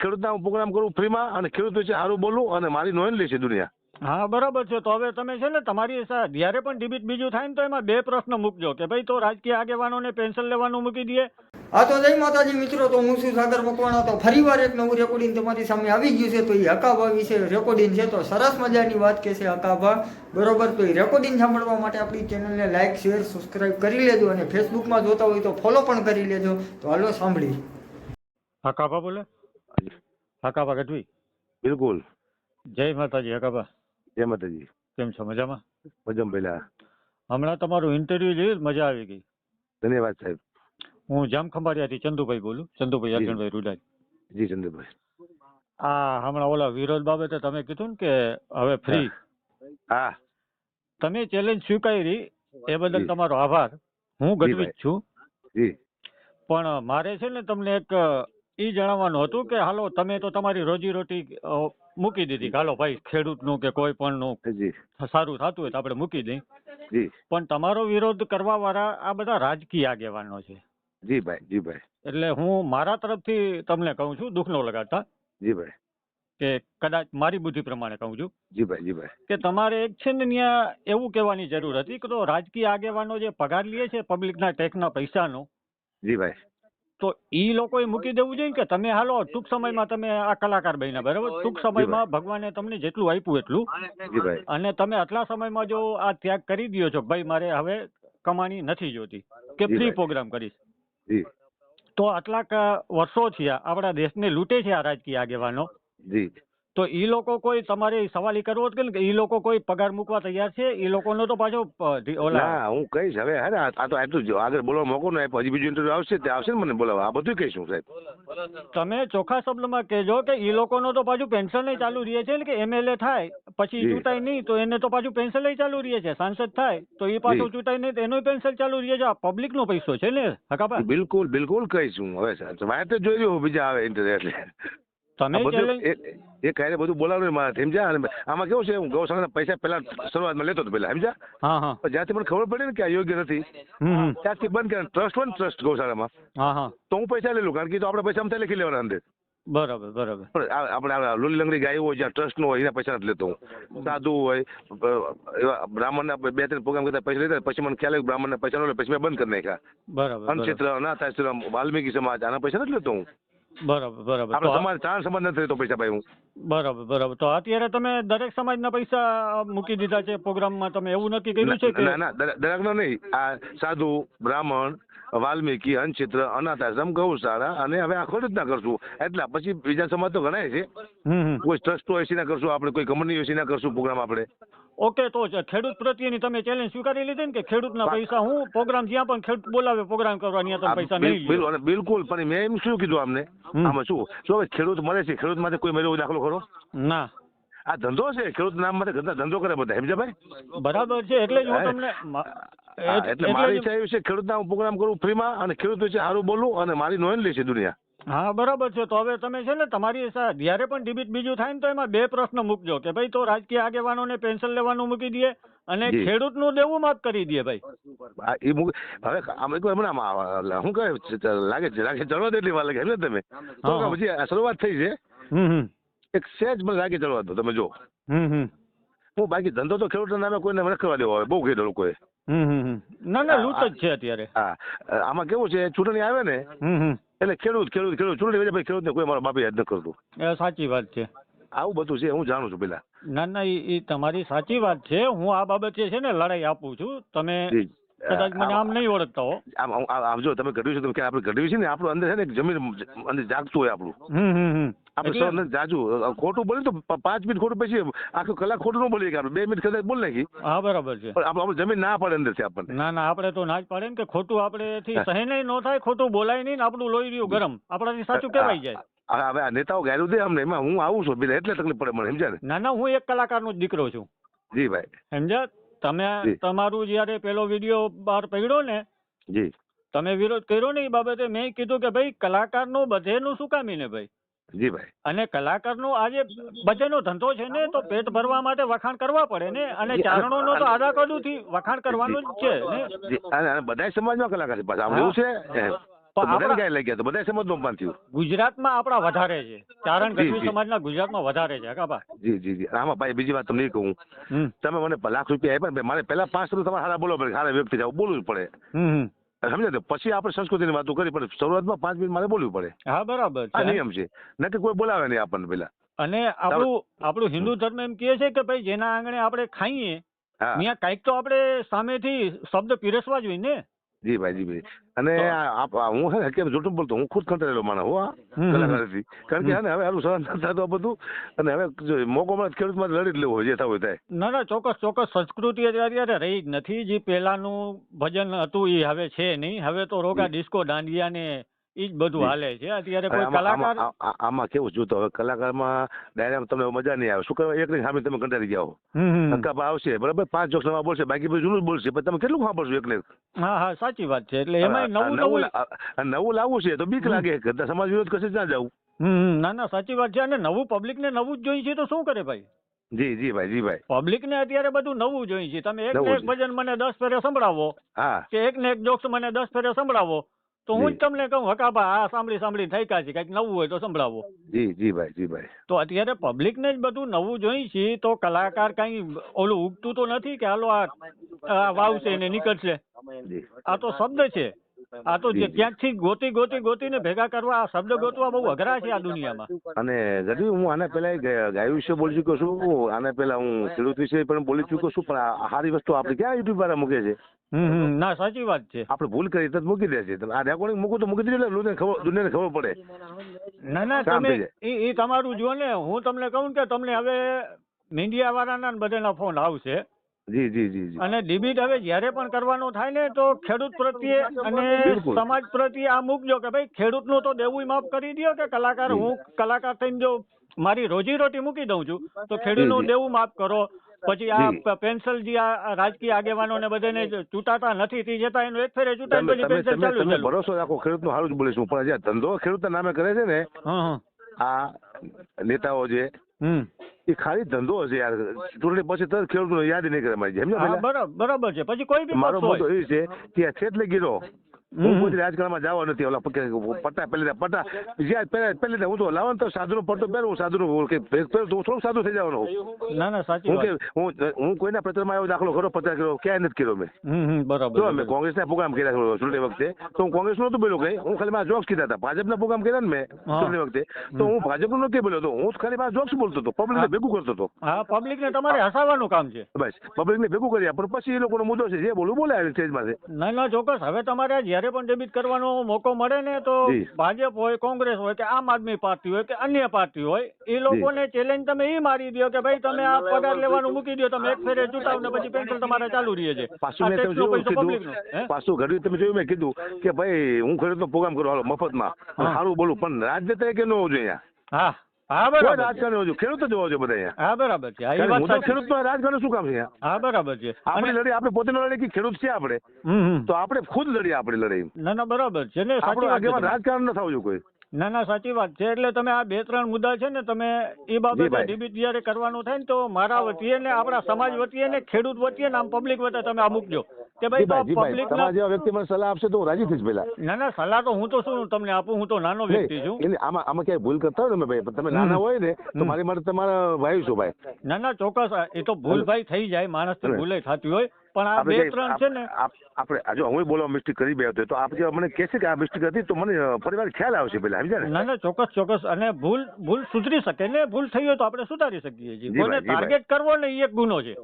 ખેડૂતના હું પ્રોગ્રામ કરું ફ્રીમાં અને ખેડૂત વિશે સારું બોલું અને મારી નોંધ લે છે દુનિયા. હા બરાબર છે. તો હવે તમે છે ને તમારી જ્યારે પણ ડિબેટ બીજું થાય ને તો એમાં 2 પ્રશ્ન મૂકજો કે ભાઈ તો રાજકીય આગેવાનોને પેન્શન લેવાનું મૂકી દઈએ. હા તો જય માતાજી મિત્રો, તો હું છું સાગર મકવાણા. તો ફરીવાર એક નવું રેકોર્ડિંગ તમારી સામે આવી ગયું છે. તો એ હકાભા વિશે રેકોર્ડિંગ છે. તો સરસ મજાની વાત કે છે હકાભા, બરોબર. તો એ રેકોર્ડિંગ સાંભળવા માટે આપણી ચેનલને લાઇક શેર સબસ્ક્રાઇબ કરી લેજો અને ફેસબુકમાં જોતા હોય તો ફોલો પણ કરી લેજો. તો હાલો સાંભળી. હકાભા બોલે? હકાભા ગઢવી. બિલકુલ. જય માતાજી હકાભા. જય માતાજી. કેમ છો? મજામાં? મજામાં પહેલા. હમણાં તમારું ઇન્ટરવ્યુ જોયું, મજા આવી ગઈ. ધન્યવાદ સાહેબ. હું જામખંભાળિયાથી ચંદુભાઈ બોલું, ચંદુભાઈ અર્જુનભાઈ રૂડાઈ. જી ચંદ્રભાઈ. હમણાં ઓલા વિરોધ બાબતે તમે કીધું ને કે હવે ફ્રી, હા તમે ચેલેન્જ સ્વીકારી એ બદલ તમારો આભાર. હું ગઢવી જ છું. જી. પણ મારે છે ને તમને એક ઈ જણાવવાનું હતું કે હાલો તમે તો તમારી રોજીરોટી મૂકી દીધી, હાલો ભાઈ ખેડૂતનું કે કોઈ પણનું જી સારું થતું હોય તો આપણે મૂકી દઈએ. જી પણ તમારો વિરોધ કરવા વાળા આ બધા રાજકીય આગેવાનો છે. જી ભાઈ. જી ભાઈ. એટલે હું મારા તરફથી તમને કહું છું, દુઃખ ન લગાડતા, જી ભાઈ. કે કદાચ મારી બુદ્ધિ પ્રમાણે કહું છું જી ભાઈ. જી ભાઈ. કે તમારે એક છે ને ત્યાં એવું કહેવાની જરૂર હતી કે તો રાજકીય આગેવાનો જે પગાર લે છે પબ્લિકના ટેક્સના પૈસાનો, જી ભાઈ. તો ઈ લોકોએ મૂકી દેવું જોઈએ કે તમે હાલો ટૂંક સમયમાં તમે આ કલાકાર બન્યા, બરાબર, ટૂંક સમયમાં ભગવાને તમને જેટલું આપ્યું એટલું, જી ભાઈ. અને તમે આટલા સમયમાં જો આ ત્યાગ કરી દો છો ભાઈ મારે હવે કમાણી નથી જોતી કે ફ્રી પ્રોગ્રામ કરીશ, જી. તો આટલા વર્ષો થયા આપણા દેશને લૂંટે છે આ રાજકીય આગેવાનો, જી. તો ઈ લોકો કોઈ તમારે સવાલ ઈ કરવો કે ઈ લોકો કોઈ પગાર મૂકવા તૈયાર છે? ઈ લોકોનો તો પાછો ના હું કહીશ હવે. હે આ તો આટલું જ આગળ બોલવા મોકો નહીં આપ્યો. હજી બીજું ઇન્ટરવ્યુ આવશે તે આવશે ને મને બોલાવવા. આ બધું કહીશું સાહેબ. તમે ચોખ્ખા શબ્દમાં કહેજો કે ઈ લોકોનો તો પાછું પેન્શન ચાલુ રહે છે ને, કે એમએલએ થાય પછી ચૂંટાય નહીં તો એને તો પાછું પેન્શન ચાલુ રહે છે, સાંસદ થાય તો એ પાછું ચૂંટાય નહીં તો એનું પેન્શન ચાલુ રહે છે. આ પબ્લિક નો પૈસો છે ને હકાભા. બિલકુલ બિલકુલ કહીશું. હવે સાહેબ વાત જોઈ રહ્યો બીજા આવે ઇન્ટરવ્યુ એટલે તમે એ કાંઈ બધું બોલાવવાનું મારે સમજ્યા. અને આમાં કેવું છે, હું ગૌશાળાના પૈસા પેલા શરૂઆતમાં લેતો હતો પેલા સમજ્યા. હા હા. પણ જ્યાંથી મને ખબર પડી ને કે આ યોગ્ય નથી ત્યાંથી બંધ કર્યા. ટ્રસ્ટ હોય ને ટ્રસ્ટ ગૌશાળામાં, હા હા, તો હું પૈસા લઈ લઉં કારણ કે તો આપણે પૈસા અમથા લખી લેવાના અંદર. બરાબર બરાબર. પણ આપણે લોલી લંગડી ગાય હોય જ્યાં ટ્રસ્ટ નો હોય એના પૈસા નથી લેતો હું. સાધુ હોય એવા બ્રાહ્મણના 2-3 પ્રોગ્રામ કરતા પૈસા લેતા, પછી મને ખ્યાલ આવ્યો બ્રાહ્મણના પૈસા ન લે, પછી મેં બંધ કરી નાખ્યા. બરાબર. અન્નક્ષેત્ર, અનાથ આશ્રમ, વાલ્મીકી સમાજ આના પૈસા નથી લેતો હું. બરાબર બરાબર. આપણે સમાજ ચાર સમાજ નથી લેતો પૈસા ભાઈ હું. બરાબર બરાબર. તો અત્યારે તમે દરેક સમાજના પૈસા મૂકી દીધા છે પ્રોગ્રામમાં, તમે એવું નક્કી કર્યું છે કે? ના ના દરેકનો નહીં. આ સાધુ, બ્રાહ્મણ, વાલ્મીકી, અન્નક્ષેત્ર, અનાથ આશ્રમ, ગૌશાળા અને હવે આખો રીતના કરશું. એટલા પછી બીજા સમાજ તો ઘણા છે. કોઈ ટ્રસ્ટ હોય એસીના કરશું આપણે, કોઈ કંપની હોય એસીના કરશું પ્રોગ્રામ આપણે. ઓકે. તો ખેડૂત પ્રત્યેની તમે ચેલેન્જ સ્વીકારી લીધી ને કે ખેડૂતના પૈસા હું પ્રોગ્રામ જ્યાં પણ ખેડૂત બોલાવે પ્રોગ્રામ કરવા ત્યાં તમે પૈસા નહીં લો? બિલકુલ. પણ મેં એમ શું કીધું આમને, આમાં શું હવે ખેડૂત મળે છે, ખેડૂત માટે કોઈ મેળવો દાખલો ખરો? ના. આ ધંધો છે, ખેડૂત નામ માટે ધંધો કરે બધા સમજ્યા ભાઈ. બરાબર છે. એટલે જ હું તમને એટલે મારી ઈચ્છા એવી છે ખેડૂતના હું પ્રોગ્રામ કરું ફ્રીમાં અને ખેડૂત વિશે સારું બોલું અને મારી નોંધ લે છે દુનિયા. હા બરાબર છે. તો હવે તમે છે ને તમારી જ્યારે પણ ડિબેટ બીજું થાય ને તો એમાં 2 પ્રશ્ન મૂકજો કે ભાઈ તો રાજકીય આગેવાનોને પેન્શન લેવાનું મૂકી દઈએ અને ખેડૂતનું દેવું માફ કરી દઈએ ભાઈ. હવે આમ એક વાર મને શું કહે લાગે ચડવા દે એટલી વાર લાગે ને તમે તો પછી શરૂઆત થઈ છે. એક સહેજ મને લાગે ચડવા દો તમે જો. હું બાકી ધંધો તો ખેડૂતના નામે કોઈને મને કરવા દેવો હવે બહુ કીધું લોકોએ. ના ના લૂંટ જ છે અત્યારે. હા આમાં કેવું છે, ચૂંટણી આવે ને એટલે ખેડૂત ચૂંટણી ભાઈ ખેડૂતને કોઈ મારો બાપી યાદ ન કરતું. સાચી વાત છે. આવું બધું છે, હું જાણું છું પેલા. ના ના એ તમારી સાચી વાત છે. હું આ બાબતે છે ને લડાઈ આપું છું. તમે કદાચ મને આમ નહીં ઓળખતા હો. આમ જો તમે ગઢવી છો, તમે આપણે ગઢવી છે ને આપણું અંદર છે ને જમીન અંદર જાગતું હોય આપણું. આપણે જાજુ ખોટું બોલે તો 5 મિનિટ ખોટું, પછી આખું કલાક ખોટું ન બોલીએ કે આપણે 2 મિનિટ કદાચ બોલ નાખી. હા બરાબર છે. આપણે જમીન ના પડે અંદર છે આપણને. ના ના આપણે તો ના જ પાડે ને કે ખોટું આપણેથી સહેન ન થાય, ખોટું બોલાય નહીં ને આપણું લોહી રહ્યું ગરમ આપણાથી સાચું કહેવાય જાય. હવે આ નેતાઓ ગાયરું દે અમને, એમાં હું આવું છું પેલા એટલે તકલીફ પડે મને સમજ્યા ને. ના ના હું એક કલાકારનો જ દીકરો છું. જી ભાઈ. સમજ્યા? તમે તમારું જયારે પેલો વિડીયો બહાર પડ્યો ને, જી તમે વિરોધ કર્યો ને એ બાબતે મેં કીધું કે ભાઈ કલાકારનું બધેનું શું કામી ને ભાઈ. જી ભાઈ. અને કલાકારનો આજે બધેનો ધંધો છે ને તો પેટ ભરવા માટે વખાણ કરવા પડે ને, અને ચારણોનો તો આધાકડુથી વખાણ કરવાનું જ છે ને. બધા સમાજમાં કલાકાર છે પાછા એવું છે. બધાને ક્યાં લઈ ગયા તો બધા સમજમાં પણ થયું. ગુજરાતમાં આપણા વધારે છે, ચારણ જી, ગઢવી જી. સમાજના ગુજરાતમાં વધારે છે હકાભા. જી. આમાં ભાઈ બીજી વાત તમને એ કહું, તમે મને લાખ રૂપિયા આપ્યા ને, મારે પહેલા 5 તમારે સારા બોલવા પડે, સારા વ્યક્તિ જાવ બોલવું જ પડે. સમજ્યા તો પછી આપણે સંસ્કૃતિની વાતો કરી, પણ શરૂઆતમાં 5 મિનિટ મારે બોલવું પડે. હા બરાબર આ છે. નિયમ છે, નક્કી કોઈ બોલાવે નહીં આપણને પેલા. અને આપણું હિન્દુ ધર્મ એમ કહે છે કે ભાઈ જેના આંગણે આપણે ખાઈએ હા ત્યાં કઈક તો આપણે સામેથી શબ્દ પીરસવા જોઈએ ને. જી ભાઈ. અને હું હે ને કેમ જૂઠું બોલતો, હું ખુદ કંટાળેલો માણસ હું કલાકારથી. કારણ કે હે ને હવે હારું સહન નથી થતું આ બધું, અને હવે મોકો મળે ખેડૂત માટે લડી જ લેવો હોય, જે થવું હોય થાય. ના ચોક્કસ સંસ્કૃતિ અત્યારે રહી જ નથી. જે પહેલાનું ભજન હતું એ હવે છે નહીં. હવે તો રોગા ડિસ્કો દાંડિયા ને ઈ જ બધું હાલે છે અત્યારે. કોઈ કલાકાર આમાં કેવું જોતો, હવે કલાકારમાં ડાયરેક્ટ તમને મજા નહીં આવે. શું કરવા, એકની સામે તમે કંટાળી જાઓ. હક્કા આવશે બરાબર, 5 જોક્સ નવા બોલશે, બાકી બધું જૂનું જ બોલશે, પણ તમે કેટલું સાંભળશો એકને. હા સાચી વાત છે. એટલે એમાં નવું લાવવું છે તો બીક લાગે, સમાજ વિરોધ કરશે ત્યાં જવું. ના સાચી વાત છે. અને નવું પબ્લિક ને નવું જ જોઈએ છે તો શું કરે ભાઈ. જી ભાઈ. પબ્લિક ને અત્યારે બધું નવું જોઈએ છે. તમે એક ને એક ભજન મને 10 ફેરે સંભળાવો, કે એક ને એક જોક્સ મને 10 ફેરે સંભળાવો, તો હું જ તમને કહું હકાભા આ સાંભળી થાક્યા છે, કઈક નવું હોય તો સંભળાવો. જી ભાઈ. તો અત્યારે પબ્લિક ને જ બધું નવું જોઈ છે, તો કલાકાર કઈ ઓલું ઉગતું તો નથી કે હાલો આ વાવશે ને નીકળશે. આ તો શબ્દ છે. આ તો ક્યાંકથી ગોતીને ભેગા કરવા, આ શબ્દ ગોતવા બહુ અઘરા છે આ દુનિયામાં. અને ગઢવી, હું આના પહેલા ગાય વિશે બોલી ચૂક્યો છું, આના પહેલા હું ખેડૂત વિશે પણ બોલી ચૂક્યો છું, પણ આ સારી વસ્તુ આપણે ક્યાં યુટ્યુબ વાળા મૂકે છે. ના સાચી વાત છે. આપણે ભૂલ કરી તો મૂકી દે છે. આ રેકોર્ડિંગ મૂકું તો મૂકી દીધું, એટલે દુનિયાને ખબર પડે. ના તમે એ તમારું જો ને, હું તમને કહું કે તમને હવે મીડિયા વાળાના બધાના ફોન આવશે. જી. અને ડિબેટ હવે જ્યારે પણ કરવાનો થાય ને, તો ખેડૂત પ્રત્યે અને સમાજ પ્રત્યે આ મૂકજો કે ભાઈ ખેડૂતનું તો દેવું માફ કરી દો, કે કલાકાર, હું કલાકાર થઈને જો મારી રોજીરોટી મૂકી દઉં છું તો ખેડૂતનું દેવું માફ કરો. પછી આ પેન્શન જે આ રાજકીય આગેવાનો ને બધાને ચૂંટાતા નથી, તે જતા એનું એક ફેરે ચૂંટાય પછી પેન્શન ચાલુ. તમે ભરોસો રાખો, ખેડૂતનું સારું જ બોલીશું, પણ જે ધંધો ખેડૂતના નામે કરે છે ને આ નેતાઓ જે, એ ખાલી ધંધો હશે યાર. ચૂંટણી પછી તરત ખેડૂતને યાદ નહીં કરે મારી જેમ. બરાબર છે. પછી કોઈ બી મારો મુદ્દો એ છે કે છેટલે ગીરો, હું કોઈ રાજકારણમાં જવા નથી. ઓલા પટ્ટા પહેલી હું તો લાવવાનું તો સાધુનો પટ્ટો પહેરું, સાધુનું થોડું સાધુ થઈ જવાનું. ના સાચી વાત. હું કોઈના પ્રચારમાં આવ્યો દાખલો ખરો, પ્રચાર કર્યો ક્યાંય નથી કર્યો મેં. બરાબર. મેં કોંગ્રેસના પ્રોગ્રામ કર્યા ચૂંટણી વખતે, તો હું કોંગ્રેસ નહોતું બોલ્યો કઈ, હું ખાલી મારા જોક્સ કીધા હતા. ભાજપના પ્રોગ્રામ કર્યા ને મેં ચૂંટણી વખતે, તો હું ભાજપનું નથી બોલ્યો હતો, હું ખાલી મારા જોક્સ બોલતો હતો, પબ્લિકને ભેગું કરતો હતો. હા, પબ્લિકને તમારે હસાવવાનું કામ છે. બસ પબ્લિકને ભેગું કર્યા, પણ પછી એ લોકોનો મુદ્દો છે, જે બોલવું બોલે સ્ટેજમાં. ના ચોક્કસ. હવે તમારે જયારે પણ ડેબિટ કરવાનો મોકો મળે ને, તો ભાજપ હોય, કોંગ્રેસ હોય, કે આમ આદમી પાર્ટી હોય, કે અન્ય પાર્ટી હોય, એ લોકોને ચેલેન્જ તમે એ મારી દો કે ભાઈ તમે આ પગાર લેવાનું મૂકી દો, તમે એક ફેરે ચૂંટાવ ને પછી પેન્શન તમારે ચાલુ રહે છે. પાછું ઘડી તમે જોયું, મેં કીધું કે ભાઈ હું ખેડૂતનો પ્રોગ્રામ કરું હાલો મફતમાં, સારું બોલું, પણ રાજનેતા કે ન હોવું જોઈએ. હા બરાબર. રાજકારણ હોવું જોઈએ, ખેડૂત જ હોવો જોઈએ બધા. હા બરાબર છે. ખેડૂત રાજકારણ શું કામ છે? હા બરાબર છે. આપણી લડાઈ આપણે પોતે લડાઈ, કે ખેડૂત છે આપણે, તો આપણે ખુદ લડીએ આપણી લડાઈ. ના બરાબર છે ને. રાજકારણ ન થવું જોઈએ કોઈ. ના સાચી વાત છે. એટલે તમે આ 2-3 મુદ્દા છે ને, તમે એ બાબતે ડિબેટ જયારે કરવાનું થાય ને, તો મારા વતીએ ને, આપણા સમાજ વતીએ ને, ખેડૂત વતીએ ને, આમ પબ્લિક વતીએ તમે આ મૂકજો કે ભાઈ પબ્લિક જેવા વ્યક્તિ મને સલાહ આપશે તો હું રાજી થઈશ. પેલા ના સલાહ તો હું તો શું તમને આપું, હું તો નાનો વ્યક્તિ છું. આમાં ક્યાંય ભૂલ કરતા હોય ને ભાઈ, તમે નાના હોય ને તો મારી માટે તમારા ભાઈ છો ભાઈ. ના ચોક્કસ. એ તો ભૂલ ભાઈ થઈ જાય, માણસ થી ભૂલે થતી હોય, પણ આ 2-3 છે ને, આપણે જો હું બોલવા મિસ્ટેક કરી બે હતો, તો આપ જે મને કહેશે કે આ મિસ્ટેક હતી, તો મને પરિવાર ખ્યાલ આવશે પેલા, સમજ્યા ને? ના ચોક્કસ. અને ભૂલ સુધરી શકે ને, ભૂલ થઈ હોય તો આપણે સુધારી શકીએ છીએ. કોઈને ટાર્ગેટ કરવો ને એ એક ગુનો છે.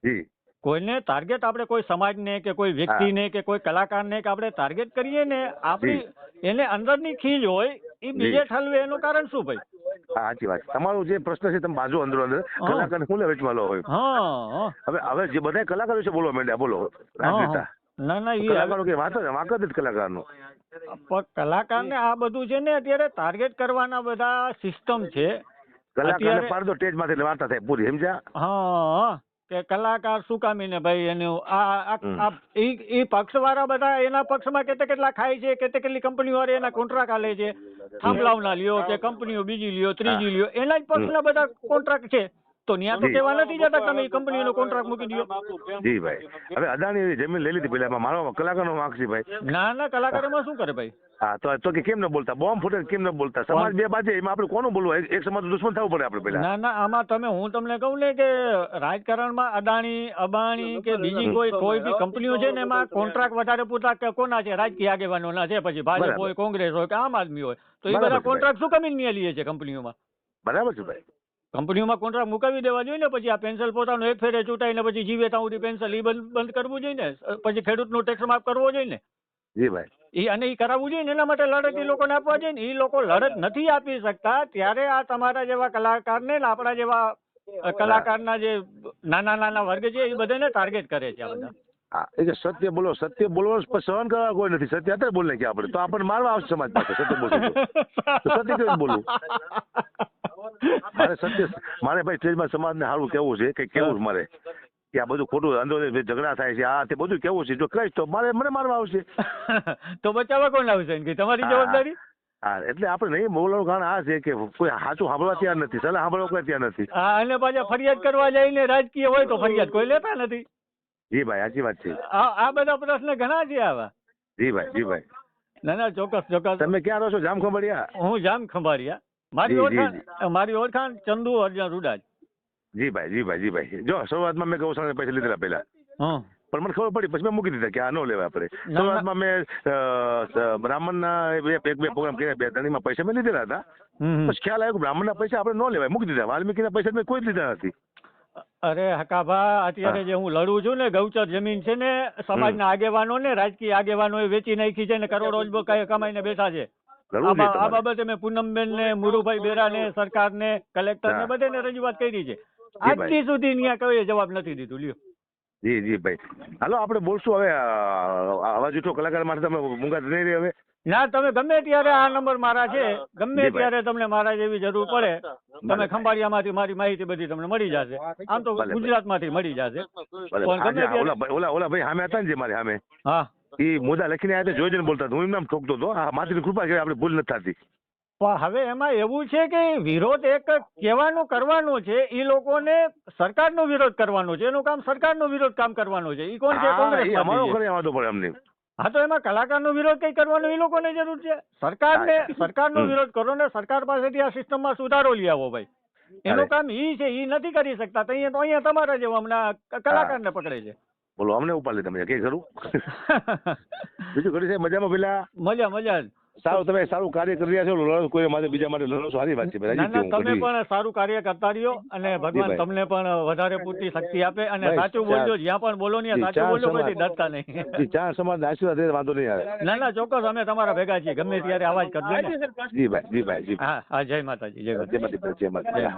જી. કોઈને ટાર્ગેટ, આપણે કોઈ સમાજને કે કોઈ વ્યક્તિને કે કોઈ કલાકારને કે આપણે ટાર્ગેટ કરીએ ને, આપણી એને અંદરની ખીજ હોય એ બીજે ઠલવે, એનું કારણ શું ભાઈ? સાચી વાત. તમારો જે પ્રશ્ન છે તમે બાજુ અંદર કલાકાર શું વેચમાં લો હોય. હવે જે બધા કલાકારો છે બોલવા માંડ્યા, બોલો રાજનેતા. ના એ કલાકારો કે વાત જ કલાકારનો. પણ કલાકારને આ બધું છે ને અત્યારે ટાર્ગેટ કરવાના બધા સિસ્ટમ છે. કલાકારને પાડો સ્ટેજમાંથી વાર્તા થાય પૂરી, સમજ્યા? કે કલાકાર શું કામીને ભાઈ એનું એ પક્ષ વાળા બધા એના પક્ષમાં કેટલા ખાય છે, કેટલી કંપનીઓ વાળા એના કોન્ટ્રાક્ટ આલે છે, થાંભલાવના લ્યો કે કંપનીઓ બીજી લ્યો, ત્રીજી લ્યો, એના જ પક્ષના બધા કોન્ટ્રાક્ટ છે. તો ત્યાં તો જી. કહેવા નથી જતા તમે એ કંપનીનો કોન્ટ્રાક્ટ મૂકી દો. જી ભાઈ, હવે અદાણી જમીન લઈ લીધી પેલા એમાં મારો કલાકારનો વાંક છે ભાઈ. ના કલાકારોમાં શું કરે ભાઈ? હા તો કે કેમ ન બોલતા, બોમ્બ ફૂટે કેમ ન બોલતા, સમાજ બે બાજુ એમાં આપણે કોનું બોલવું, એક સમાજ દુશ્મન થવું પડે આપણે પેલા. ના આમાં હું તમને કહું ને કે રાજકારણમાં અદાણી અબાણી કે બીજી કોઈ બી કંપનીઓ છે ને એમાં કોન્ટ્રાક્ટ વધારે પૂરતા કે કોના છે? રાજકીય આગેવાનોના છે, પછી ભાજપ બરાબર. હોય, કોંગ્રેસ હોય કે આમ આદમી હોય, તો એ બરાબર બધા છે કોન્ટ્રાક્ટ શું કમી લઈએ છે કંપનીઓમાં? બરાબર છે ભાઈ. કંપનીઓમાં કોન્ટ્રાક્ટ મુકાવી દેવા જોઈએ ને. પછી આ પેન્શન પોતાનું એક ફેરે ચૂંટાઈને પછી જીવે ત્યાં સુધી પેન્શન એ બંધ કરવું જોઈએ ને. પછી ખેડૂતનો ટેક્સ માફ કરવો જોઈએ ને. જી ભાઈ. એ કરાવવું જોઈએ ને. એના માટે લડત એ લોકોને આપવા જોઈએ ને. એ લોકો લડત નથી આપી શકતા ત્યારે આ તમારા જેવા કલાકારને ને આપણા જેવા કલાકારના જે નાના વર્ગ છે એ બધાને ટાર્ગેટ કરે છે આ બધા. હા, એ કે સત્ય બોલો, સત્ય બોલવાનું પણ સહન કરવા કોઈ નથી. સત્ય અત્યારે બોલે કે આપણે તો આપણને મારવા આવશે સમાજ પાસે સત્ય બોલશું તો સત્ય કેવી બોલવું? મારે ભાઈ સ્ટેજમાં સમાજને સારું કેવું છે કે કેવું છે મારે કે આ બધું ખોટું અંદર ઝઘડા થાય છે, આ તે બધું કેવું છે. જો કહીશ તો મને મારવા આવશે. તો બચાવવા કોણ આવશે કે તમારી જવાબદારી? હા, એટલે આપણે નહીં બોલવાનું કારણ આ છે કે કોઈ સાચું સાંભળવા તૈયાર નથી, સલાહ સાંભળવા કોઈ તૈયાર નથી. હા, અને પાછા ફરિયાદ કરવા જઈને રાજકીય હોય તો ફરિયાદ કોઈ લેતા નથી. જી ભાઈ, સાચી વાત છે. આ બધા પ્રશ્ન ઘણા છે આવા. જી ભાઈ. ના ચોક્કસ. તમે ક્યાં રહો છો? જામ ખંભાળિયા? હું જામ ખંભાળિયા. મારી ઓળખાણ ચંદુ અર્જુન રૂડાજ. જી ભાઈ. જો શરૂઆતમાં મેં ગૌશાળા પૈસા લીધેલા પેલા, પણ મને ખબર પડી પછી મેં મૂકી દીધા કે આ ન લેવા આપણે. શરૂઆતમાં મેં બ્રાહ્મણના એક બે પ્રોગ્રામ કર્યા, 2 ધણીમાં પૈસા મેં લીધેલા હતા. પછી ખ્યાલ આવ્યો કે બ્રાહ્મણના પૈસા આપણે ન લેવાય, મૂકી દીધા. વાલ્મીકીના પૈસા મેં કોઈ જ લીધા નથી. અરે હકાભા, અત્યારે જે હું લડું છું ને, ગૌચર જમીન છે ને સમાજના આગેવાનો ને રાજકીય આગેવાનો વેચી નાખી છે ને કરોડો કમાઈને બેઠા છે. આ બાબતે મેં પૂનમબેન ને, મુરુભાઈ બેરા ને, સરકાર ને, કલેક્ટર ને બધાને રજૂઆત કરી છે. આજથી સુધી ત્યાં કોઈ જવાબ નથી દીધું. લ્યો. જી ભાઈ, હાલો આપણે બોલશું હવે. અવાજ ઉઠો કલાકાર માટે તમે મૂંગા નહીં રહે હવે. ના, તમે ગમે ત્યારે આ નંબર મારા છે, ગમે ત્યારે તમને મારા જેવી જરૂર પડે તમે ખંભાળિયામાંથી મારી માહિતી બધી તમને મળી જશે. આમ તો ગુજરાતમાંથી મળી જશે. ઓલા ભાઈ સામે હતા ને જે મારી સામે, હા, એ મુદ્દા લખીને આવ્યા જોઈ જઈને બોલતા. હું એમ નામ ઠોકતો હતો. આ માથની કૃપા કે આપણે ભૂલ નથી થતી. પણ હવે એમાં એવું છે કે વિરોધ એક કહેવાનો કરવાનો છે, એ લોકોને સરકારનો વિરોધ કરવાનો છે. એનું કામ સરકારનો વિરોધ કામ કરવાનો છે. એ કોણ છે? કોંગ્રેસ. હા, તો એમાં કલાકારનો વિરોધ કઈ કરવાનો એ લોકોને જરૂર છે? સરકારનો વિરોધ કરો ને સરકાર પાસેથી આ સિસ્ટમમાં સુધારો લઈ આવો ભાઈ. એનું કામ ઈ છે, ઈ નથી કરી શકતા. તો અહીંયા તમારા જેવા હમણાં કલાકારને પકડે છે. બોલો, અમને ઉપાડી તમે કઈ કરું? બીજું કરી છે મજામાં? પેલા મજા સારું, તમે સારું કાર્ય કરી રહ્યા છો. કોઈ માટે બીજા માટે લડો, સારી વાત છે. તમે પણ સારું કાર્ય કરતા રહ્યો અને ભગવાન તમને પણ વધારે પૂરતી શક્તિ આપે. અને સાચું બોલજો, જ્યાં પણ બોલો ને સાચું બોલજો, કોઈ ડરતા નહીં. ચાર સમાજ આશીર્વાદ વાંધો નહીં આવે. ના ચોક્કસ, અમે તમારા ભેગા છીએ. ગમે ત્યારે અવાજ કરજો ને. જી ભાઈ. હા, જય માતાજી. જય માતાજી.